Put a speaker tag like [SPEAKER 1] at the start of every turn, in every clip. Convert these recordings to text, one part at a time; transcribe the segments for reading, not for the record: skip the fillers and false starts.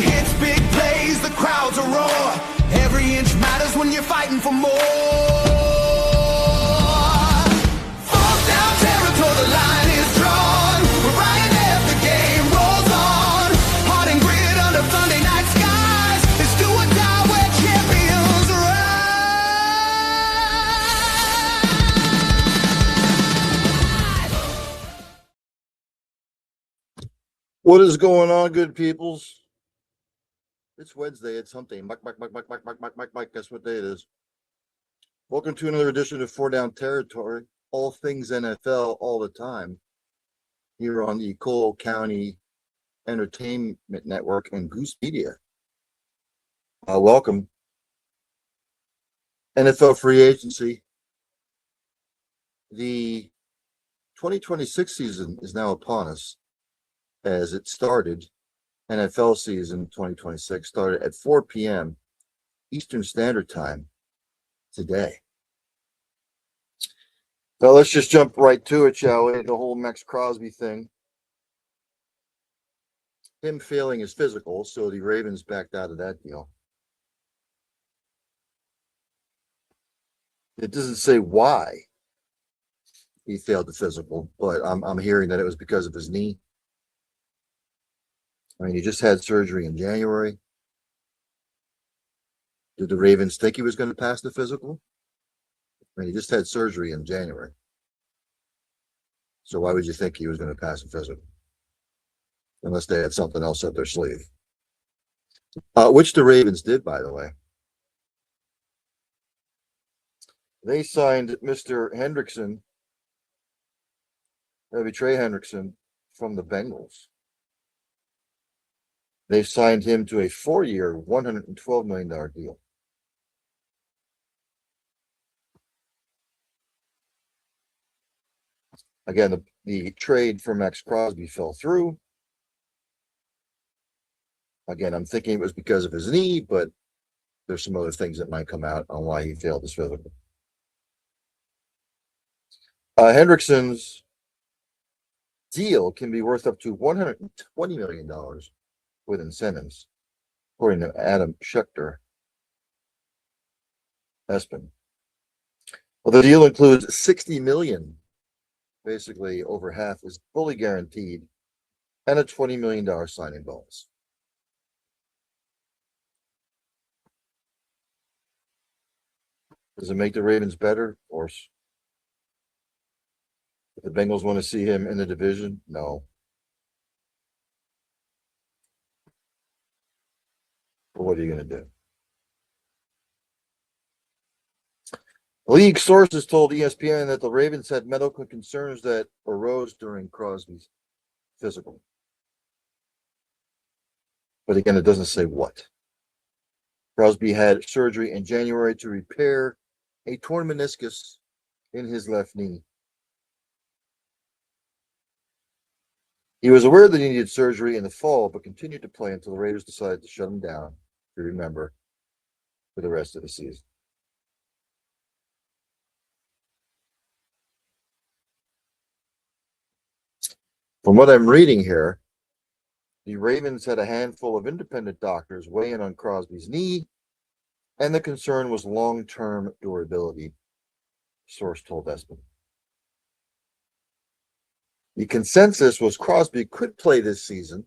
[SPEAKER 1] hits, big plays, the crowds are roar. Every inch matters when you're fighting for more. Fourth down territory, the line is drawn. We're riding if the game rolls on. Hard and grit under Sunday night skies. It's do or die where champions rise.
[SPEAKER 2] What is going on, good peoples? It's Wednesday. It's something. Mike. Guess what day it is? Welcome to another edition of Four Down Territory. All things NFL all the time. Here on the Cole County Entertainment Network and Goose Media. Welcome. NFL free agency. The 2026 season is now upon us, as it started. NFL season 2026 started at 4 p.m. Eastern Standard Time today. Now let's just jump right to it, shall we? The whole Max Crosby thing. Him failing his physical, so the Ravens backed out of that deal. It doesn't say why he failed the physical, but I'm hearing that it was because of his knee. I mean, he just had surgery in January. Did the Ravens think he was going to pass the physical? I mean, he just had surgery in January. So why would you think he was going to pass the physical? Unless they had something else up their sleeve. Which the Ravens did, by the way. They signed Mr. Hendrickson, Trey Hendrickson, from the Bengals. They've signed him to a 4-year, $112 million deal. Again, the trade for Max Crosby fell through. Again, I'm thinking it was because of his knee, but there's some other things that might come out on why he failed his physical. Hendrickson's deal can be worth up to $120 million. With incentives, according to Adam Schefter. Espen. Well, the deal includes $60 million, basically over half is fully guaranteed, and a $20 million signing bonus. Does it make the Ravens better? Of course. If the Bengals want to see him in the division, no. But what are you going to do? League sources told ESPN that the Ravens had medical concerns that arose during Crosby's physical. But again, it doesn't say what. Crosby had surgery in January to repair a torn meniscus in his left knee. He was aware that he needed surgery in the fall, but continued to play until the Raiders decided to shut him down, if you remember, for the rest of the season. From what I'm reading here, the Ravens had a handful of independent doctors weigh in on Crosby's knee, and the concern was long-term durability, source told Espen. The consensus was Crosby could play this season,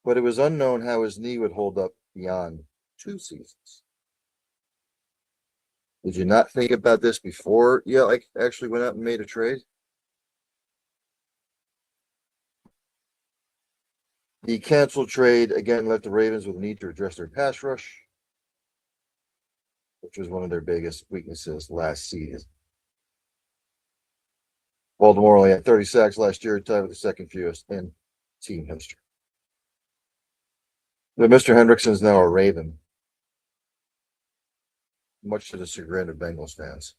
[SPEAKER 2] but it was unknown how his knee would hold up beyond 2 seasons. Did you not think about this before you actually went out and made a trade? The canceled trade again left the Ravens with a need to address their pass rush, which was one of their biggest weaknesses last season. Baltimore only had 30 sacks last year, tied with the second fewest in team history. But Mr. Hendrickson is now a Raven, much to the chagrin of Bengals fans.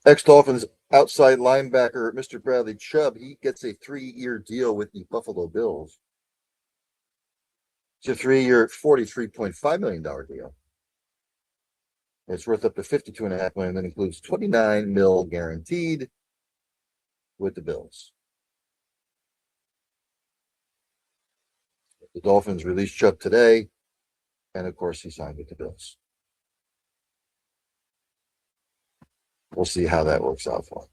[SPEAKER 2] Ex-Dolphins outside linebacker Mr. Bradley Chubb, he gets a 3-year deal with the Buffalo Bills. It's a 3-year, $43.5 million deal. It's worth up to $52.5 million. That includes $29 million guaranteed with the Bills. The Dolphins released Chubb today, and of course, he signed with the Bills. We'll see how that works out for him.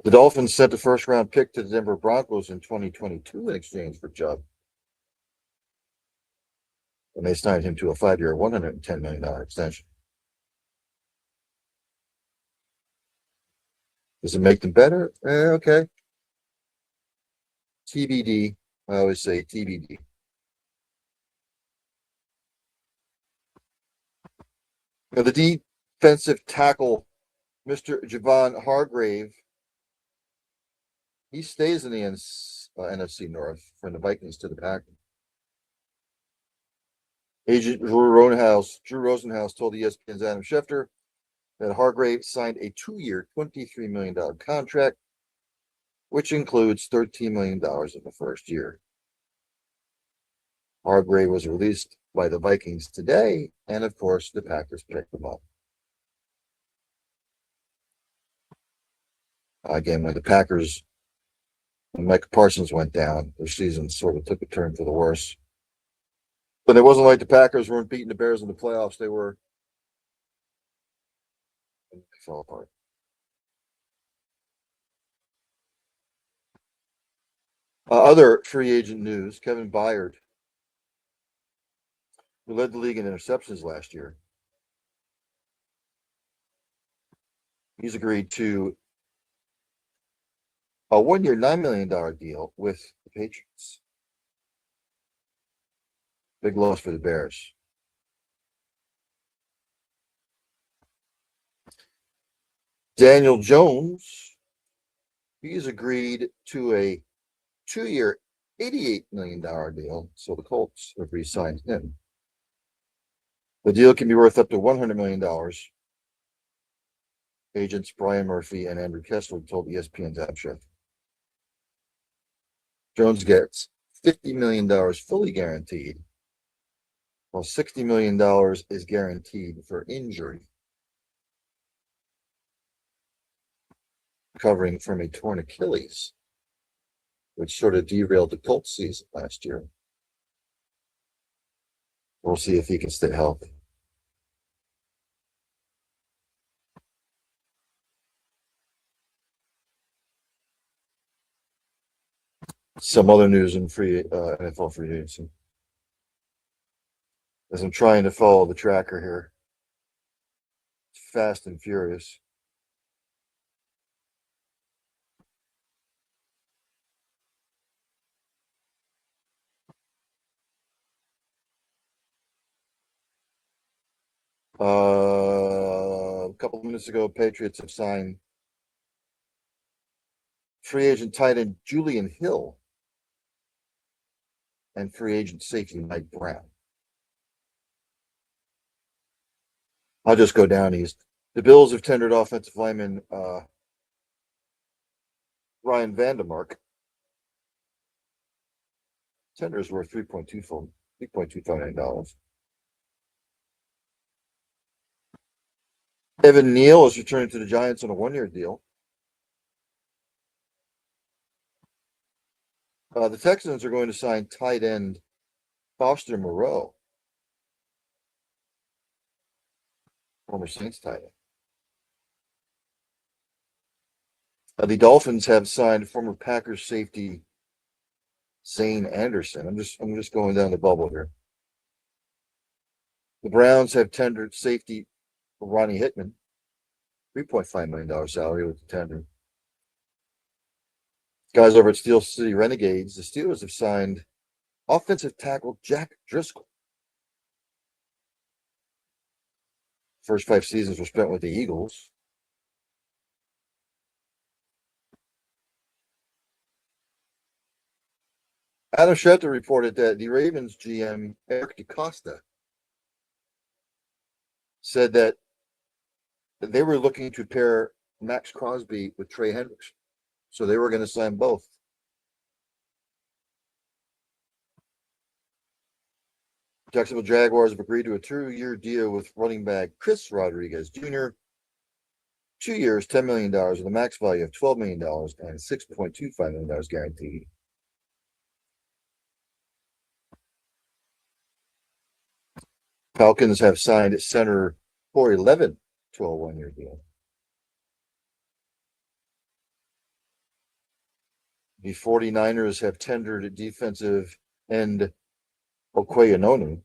[SPEAKER 2] The Dolphins sent a first-round pick to the Denver Broncos in 2022 in exchange for Chubb. And they signed him to a 5-year, $110 million extension. Does it make them better? Okay. TBD. I always say TBD. Now, the defensive tackle, Mr. Javon Hargrave, he stays in the NFC North from the Vikings to the Packers. Agent Drew Rosenhaus told ESPN's Adam Schefter that Hargrave signed a 2-year, $23 million contract, which includes $13 million in the first year. Hargrave was released by the Vikings today, and of course, the Packers picked him up. Again, when the Packers, when Micah Parsons went down, their season sort of took a turn for the worse. But it wasn't like the Packers weren't beating the Bears in the playoffs. They were. They fell apart. Other free agent news, Kevin Byard, who led the league in interceptions last year. He's agreed to a 1-year, $9 million deal with the Patriots. Big loss for the Bears. Daniel Jones, he's agreed to a 2-year, $88 million deal, so the Colts have re-signed him. The deal can be worth up to $100 million. Agents Brian Murphy and Andrew Kessler told ESPN's Adam Schefter. Jones gets $50 million fully guaranteed, while $60 million is guaranteed for injury, recovering from a torn Achilles, which sort of derailed the Colts season last year. We'll see if he can stay healthy. Some other news in NFL free agency. As I'm trying to follow the tracker here, it's fast and furious. A couple of minutes ago, Patriots have signed free agent tight end Julian Hill and free agent safety Mike Brown. I'll just go down east. The Bills have tendered offensive lineman Ryan Vandermark. Tender is worth $3.25 million. Evan Neal is returning to the Giants on a 1-year deal. The Texans are going to sign tight end Foster Moreau, former Saints tight end. The Dolphins have signed former Packers safety Zane Anderson. I'm just going down the bubble here. The Browns have tendered safety Ronnie Hickman, $3.5 million salary with the tender. Guys over at Steel City Renegades, the Steelers have signed offensive tackle Jack Driscoll. First 5 seasons were spent with the Eagles. Adam Schefter reported that the Ravens GM, Eric DeCosta, said that they were looking to pair Max Crosby with Trey Hendricks. So they were going to sign both. Jacksonville Jaguars have agreed to a 2-year deal with running back Chris Rodriguez Jr. 2 years, $10 million, with a max value of $12 million and $6.25 million guaranteed. Falcons have signed center Corey Levin to a 1-year deal. The 49ers have tendered defensive end Okoye.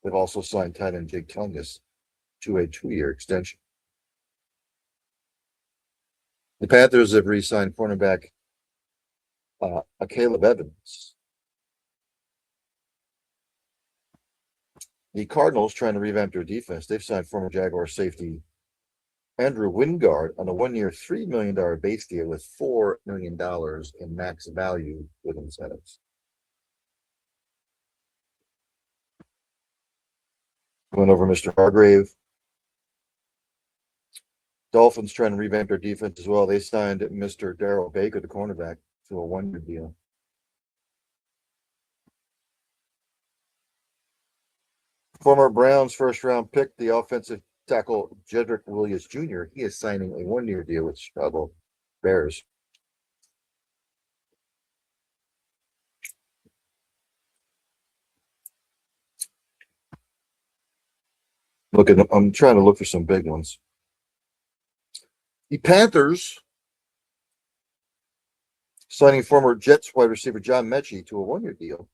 [SPEAKER 2] They've also signed tight end Jake Tungus to a 2-year extension. The Panthers have re-signed cornerback Caleb Evans. The Cardinals, trying to revamp their defense, they've signed former Jaguar safety Andrew Wingard on a 1-year, $3 million base deal with $4 million in max value with incentives. Going over Mr. Hargrave. Dolphins trying to revamp their defense as well. They signed Mr. Darrell Baker, the cornerback, to a 1-year deal. Former Browns first-round pick, the offensive tackle Jedrick Williams Jr., he is signing a 1-year deal with Chicago Bears. I'm trying to look for some big ones. The Panthers signing former Jets wide receiver John Mechie to a 1-year deal.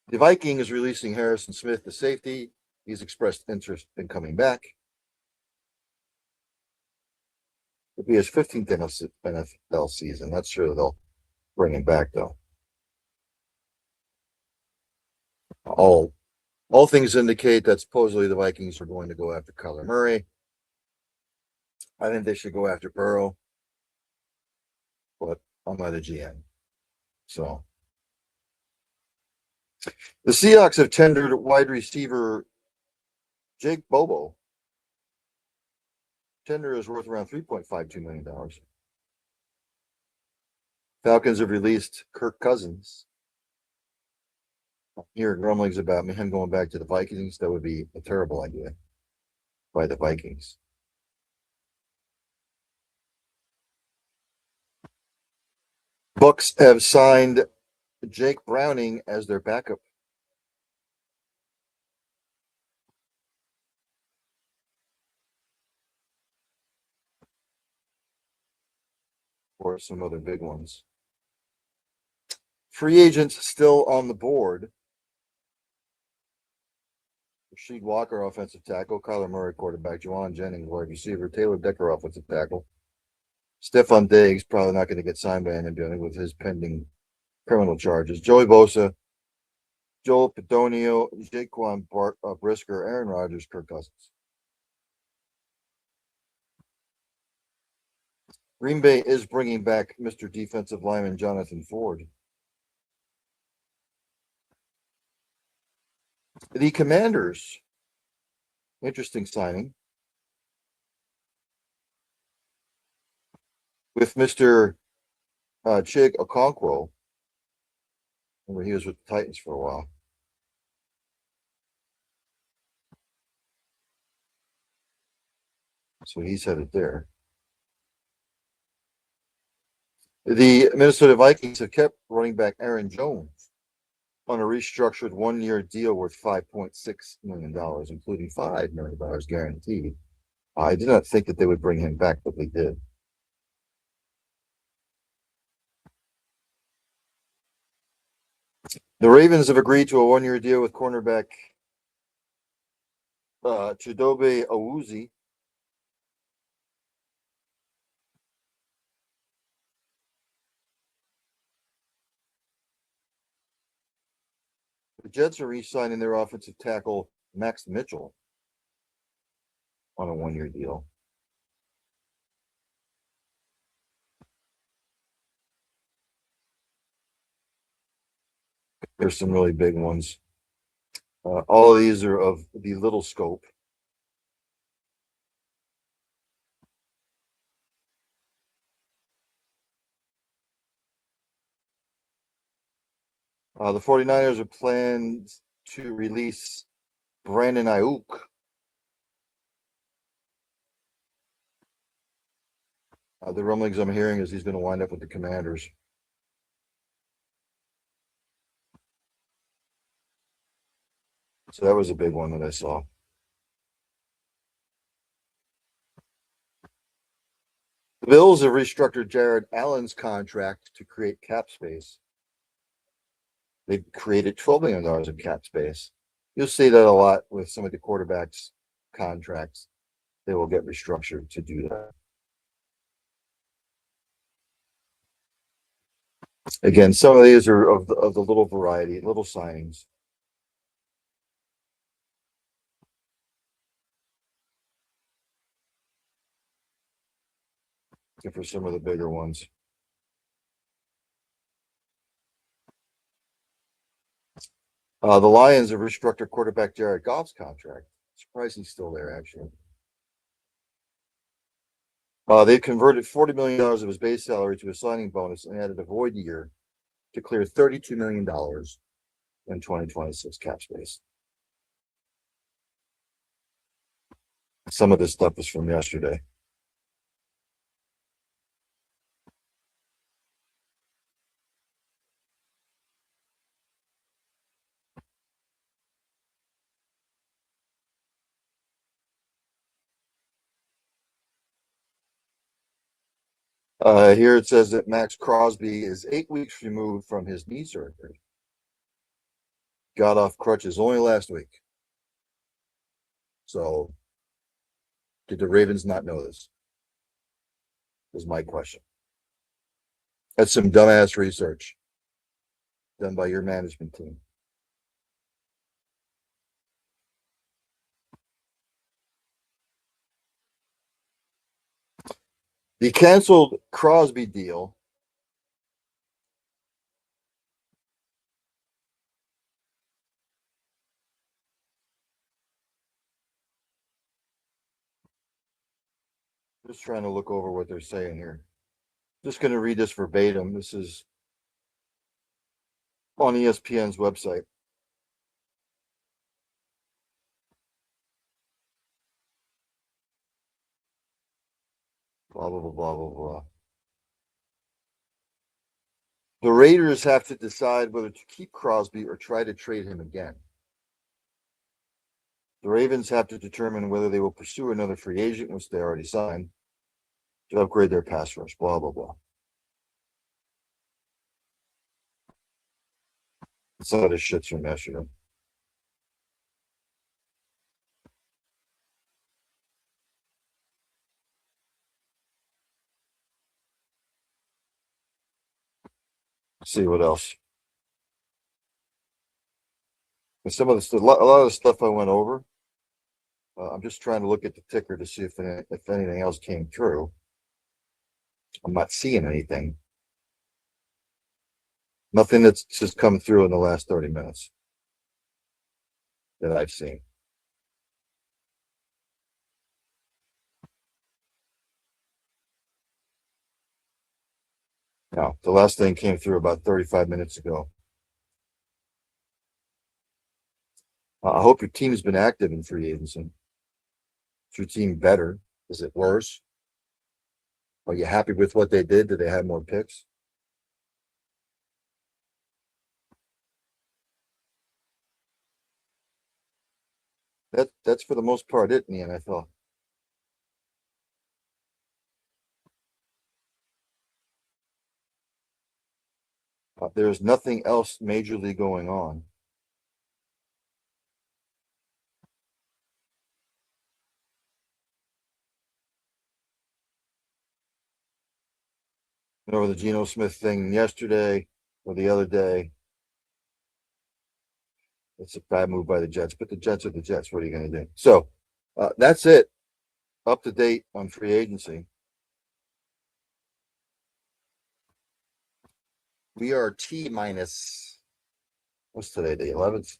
[SPEAKER 2] The Vikings releasing Harrison Smith, the safety. He's expressed interest in coming back. It'll be his 15th NFL season. Not sure they'll bring him back, though. All things indicate that supposedly the Vikings are going to go after Kyler Murray. I think they should go after Burrow, but I'm not a GM. So the Seahawks have tendered wide receiver Jake Bobo. Tender is worth around $3.52 million. Falcons have released Kirk Cousins. Hearing rumblings about him going back to the Vikings. That would be a terrible idea by the Vikings. Bucks have signed Jake Browning as their backup. Or some other big ones. Free agents still on the board. Rasheed Walker, offensive tackle. Kyler Murray, quarterback. Juwan Jennings, wide receiver. Taylor Decker, offensive tackle. Stephon Diggs, probably not going to get signed by anybody with his pending criminal charges. Joey Bosa, Joel Pedonio, Jaquan Brisker, Aaron Rodgers, Kirk Cousins. Green Bay is bringing back Mr. Defensive lineman Jonathan Ford. The Commanders, interesting signing with Mr. Chig Okonkwo. Remember, he was with the Titans for a while. So he's headed there. The Minnesota Vikings have kept running back Aaron Jones on a restructured 1-year deal worth $5.6 million, including $5 million guaranteed. I did not think that they would bring him back, but they did. The Ravens have agreed to a 1-year deal with cornerback Chidobe Awuzie. The Jets are re-signing their offensive tackle Max Mitchell on a 1-year deal. There's some really big ones. All of these are of the little scope. The 49ers are planned to release Brandon Ayuk. The rumblings I'm hearing is he's going to wind up with the Commanders. So that was a big one that I saw. The Bills have restructured Jared Allen's contract to create cap space. They've created $12 million in cap space. You'll see that a lot with some of the quarterbacks' contracts. They will get restructured to do that. Again, some of these are of the little variety, little signings. Except for some of the bigger ones. The Lions have restructured quarterback Jared Goff's contract. Surprised he's still there, actually. They've converted $40 million of his base salary to a signing bonus and added a void year to clear $32 million in 2026 cap space. Some of this stuff is from yesterday. Here it says that Max Crosby is 8 weeks removed from his knee surgery. Got off crutches only last week. So, did the Ravens not know this? Is my question. That's some dumbass research done by your management team. The canceled Crosby deal just trying to look over what they're saying here. Just going to read this verbatim. This is on ESPN's website. Blah, blah, blah, blah, blah, blah. The Raiders have to decide whether to keep Crosby or try to trade him again. The Ravens have to determine whether they will pursue another free agent, which they already signed, to upgrade their pass rush, blah, blah, blah. Some of this shit's from yesterday. Let's see what else. And some of the a lot of the stuff I went over. I'm just trying to look at the ticker to see if anything else came through. I'm not seeing anything. Nothing that's just come through in the last 30 minutes that I've seen. Now, the last thing came through about 35 minutes ago. I hope your team's been active in free agency. Is your team better? Is it worse? Are you happy with what they did? Do they have more picks? That's for the most part it in the NFL. There's nothing else majorly going on. Over the Geno Smith thing yesterday or the other day. It's a bad move by the Jets, but the Jets are the Jets. What are you going to do? So that's it. Up to date on free agency. We are T minus, what's today, the 11th?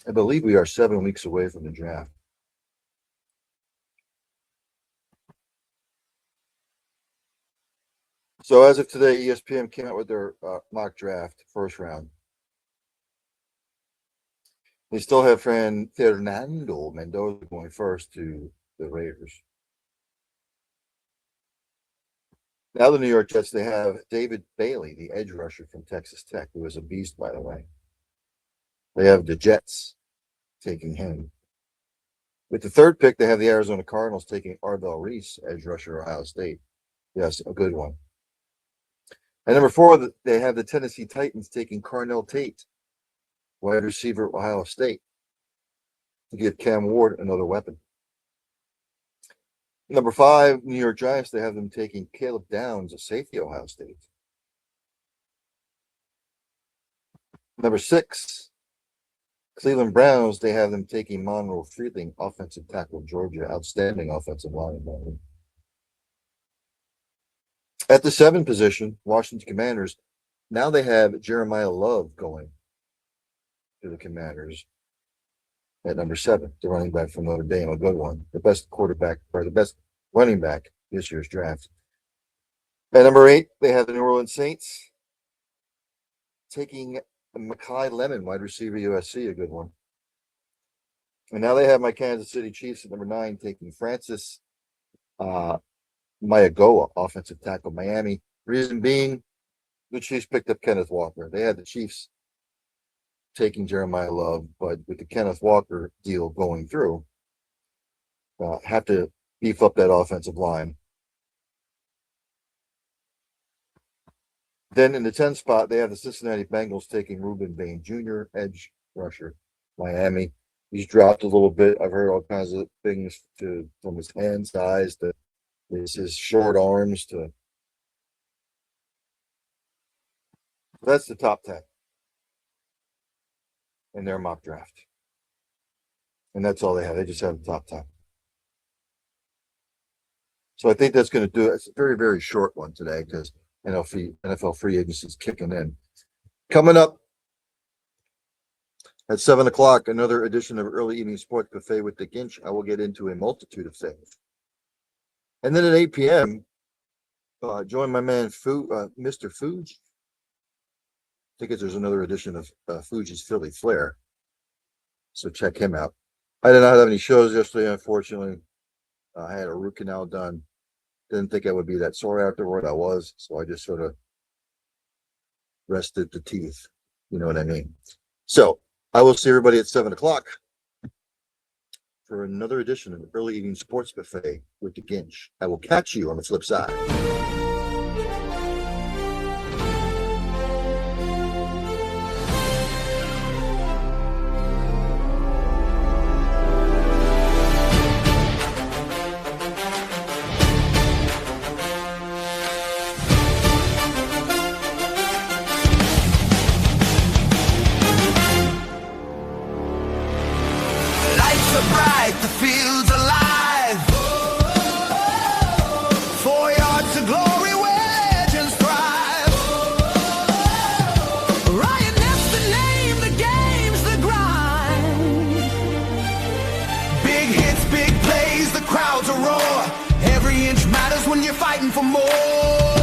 [SPEAKER 2] I believe we are 7 weeks away from the draft. So as of today, ESPN came out with their mock draft first round. They still have Fernando Mendoza going first to the Raiders. Now the New York Jets, they have David Bailey, the edge rusher from Texas Tech, who is a beast, by the way. They have the Jets taking him. With the third pick, they have the Arizona Cardinals taking Ardell Reese, edge rusher, Ohio State. Yes, a good one. And number 4, they have the Tennessee Titans taking Carnell Tate, wide receiver, Ohio State, to give Cam Ward another weapon. Number 5, New York Giants, they have them taking Caleb Downs, a safety, Ohio State. Number 6, Cleveland Browns, they have them taking Monroe Freeling, offensive tackle, Georgia, outstanding offensive lineman. At the 7 position, Washington Commanders, now they have Jeremiah Love going to the Commanders at number 7, the running back from Notre Dame, a good one, the best quarterback or the best running back this year's draft. At number 8, they have the New Orleans Saints taking Mekhi Lemon, wide receiver, USC, a good one. And now they have my Kansas City Chiefs at number 9 taking Francis Mayagoa, offensive tackle, Miami. Reason being, the Chiefs picked up Kenneth Walker. They had the Chiefs taking Jeremiah Love, but with the Kenneth Walker deal going through, have to beef up that offensive line. Then in the 10th spot, they have the Cincinnati Bengals taking Reuben Bain Jr., edge rusher, Miami. He's dropped a little bit. I've heard all kinds of things from his hand size to his short arms to. That's the top 10 in their mock draft. And that's all they have. They just have the top 10. So I think that's going to do it. It's a very, very short one today because NFL free agency is kicking in. Coming up at 7 o'clock, another edition of Early Evening Sports Buffet with Dick Inch. I will get into a multitude of things. And then at 8 p.m., join my man, Mr. Fuji. I think there's another edition of Fuji's Philly Flair. So check him out. I did not have any shows yesterday, unfortunately. I had a root canal done. Didn't think I would be that sore afterward. I was. So I just sort of rested the teeth. You know what I mean? So I will see everybody at 7 o'clock for another edition of the Early Evening Sports Buffet with the Ginch. I will catch you on the flip side.
[SPEAKER 1] Lights are bright, the field's alive. 4 yards to glory where legends thrive. Ryan Neff's the name, the game's the grind. Big hits, big plays, the crowds a roar. Every inch matters when you're fighting for more.